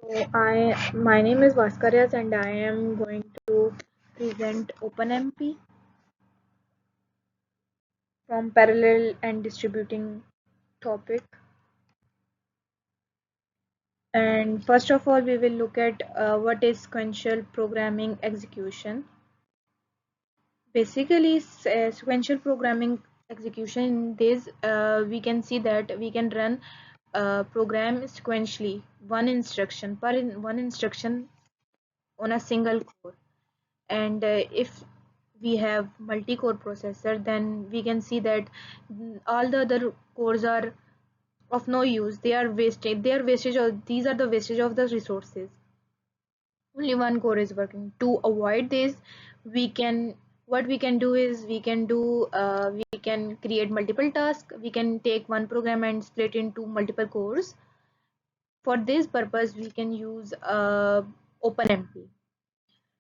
My name is Vaskaryas and I am going to present OpenMP from parallel and distributing topic. And first of all, we will look at what is sequential programming execution. Basically, sequential programming execution in this, we can see that we can run a program sequentially, one instruction on a single core. And if we have multi-core processor, then we can see that all the other cores are of no use. These are the wastage of the resources. Only one core is working. To avoid this, we can what we can do is we can create multiple tasks. We can take one program and split into multiple cores. For this purpose, we can use OpenMP.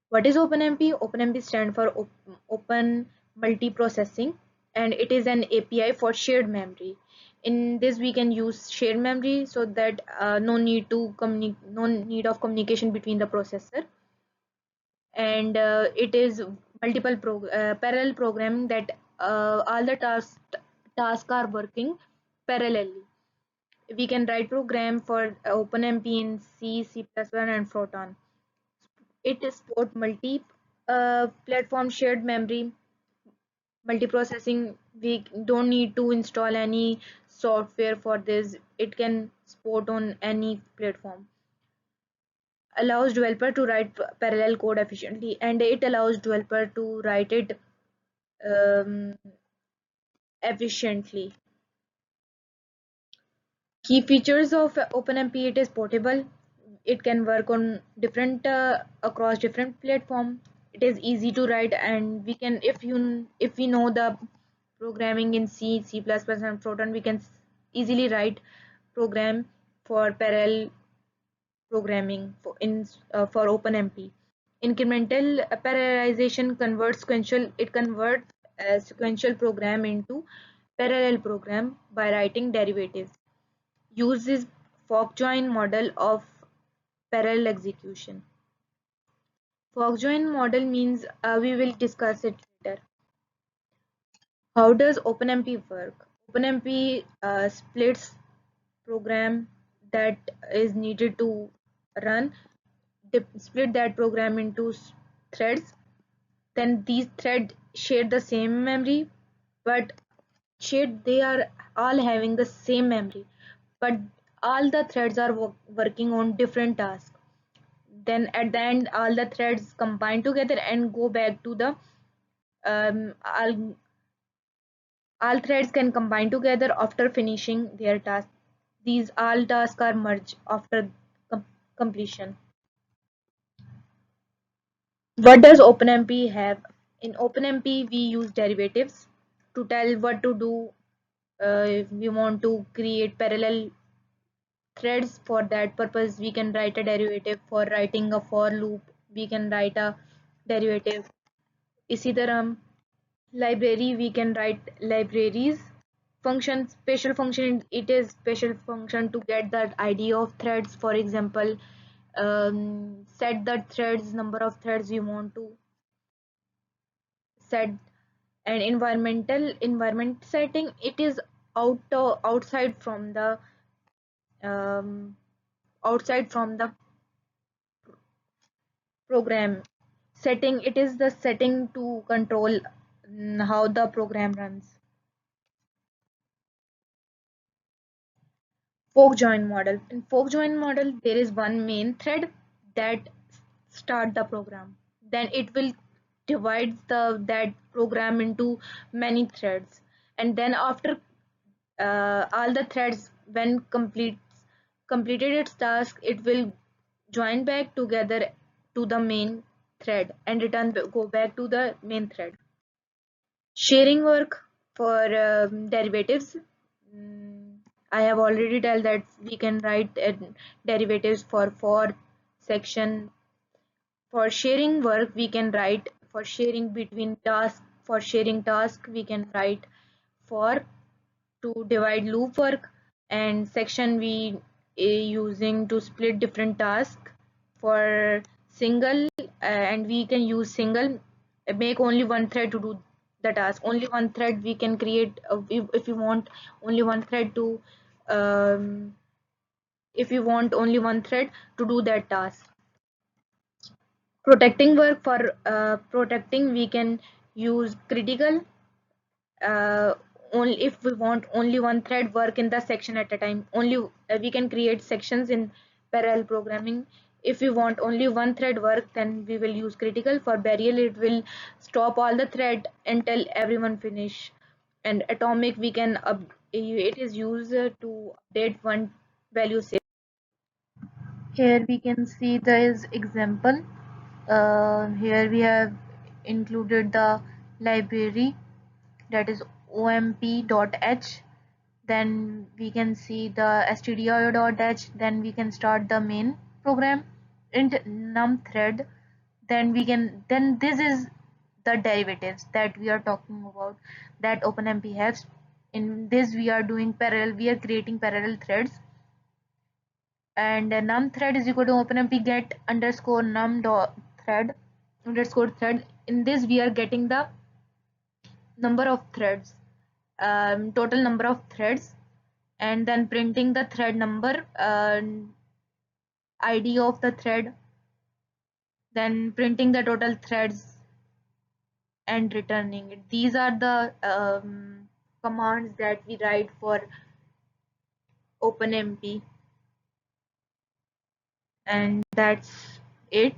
What is OpenMP? OpenMP stands for Open Multiprocessing, and it is an API for shared memory. In this, we can use shared memory so that no need of communication between the processor, and it is parallel programming that all the tasks are working parallelly. We can write program for OpenMP in C, C++, and Proton. It supports multi-platform shared memory multiprocessing. We don't need to install any software for this. It can support on any platform. Allows developer to write parallel code efficiently, and it allows developer to write it um, efficiently. Key features of OpenMP: it is portable. It can work on different across different platform. It is easy to write, and we can if we know the programming in C, C++, and Proton, we can easily write program for parallel programming for OpenMP. Incremental parallelization converts sequential. It converts a sequential program into parallel program by writing derivatives. Uses fork join model of parallel execution. Fork join model means we will discuss it later. How does OpenMP work? OpenMP splits program that is needed to run, split that program into threads. Then these threads share the same memory, but they are all having the same memory, but all the threads are working on different tasks. Then at the end, all the threads combine together and go back to the um, all, all threads can combine together after finishing their task. These all tasks are merged after completion. What does OpenMP have? In OpenMP, we use derivatives to tell what to do. If we want to create parallel threads, for that purpose, we can write a derivative. For writing a for loop, we can write a derivative. इसी तरह library, we can write libraries. Function, special function, it is special function to get that id of threads. For example, set the threads number of threads you want to set. And environment setting, it is outside from the um, outside from the program. Setting, it is the setting to control how the program runs. Fork join model. In fork join model, there is one main thread that start the program. Then it will divide that program into many threads. And then after all the threads, when completed its task, it will join back together to the main thread and go back to the main thread. Sharing work for derivatives. Mm, I have already told that we can write derivatives for section. For sharing work, we can write for sharing between tasks. For sharing task, we can write for to divide loop work. And section, we using to split different tasks for single, and we can use single, make only one thread to do the task. Only one thread we can create, if you want only one thread to um, if you want only one thread to do that task. Protecting work, for protecting we can use critical, uh, only if we want only one thread work in the section at a time. Only we can create sections in parallel programming. If we want only one thread work, then we will use critical. For burial, it will stop all the thread until everyone finish. And atomic, we can it is used to update one value save. Here we can see this example. Here we have included the library, that is omp.h. Then we can see the stdio.h. Then we can start the main program int num thread. Then this is the derivatives that we are talking about, that OpenMP has. In this we are doing parallel, we are creating parallel threads. And num thread is equal to OpenMP get underscore num dot thread underscore thread. In this we are getting the number of threads, total number of threads, and then printing the thread number, ID of the thread, then printing the total threads and returning it. These are the commands that we write for OpenMP, and that's it.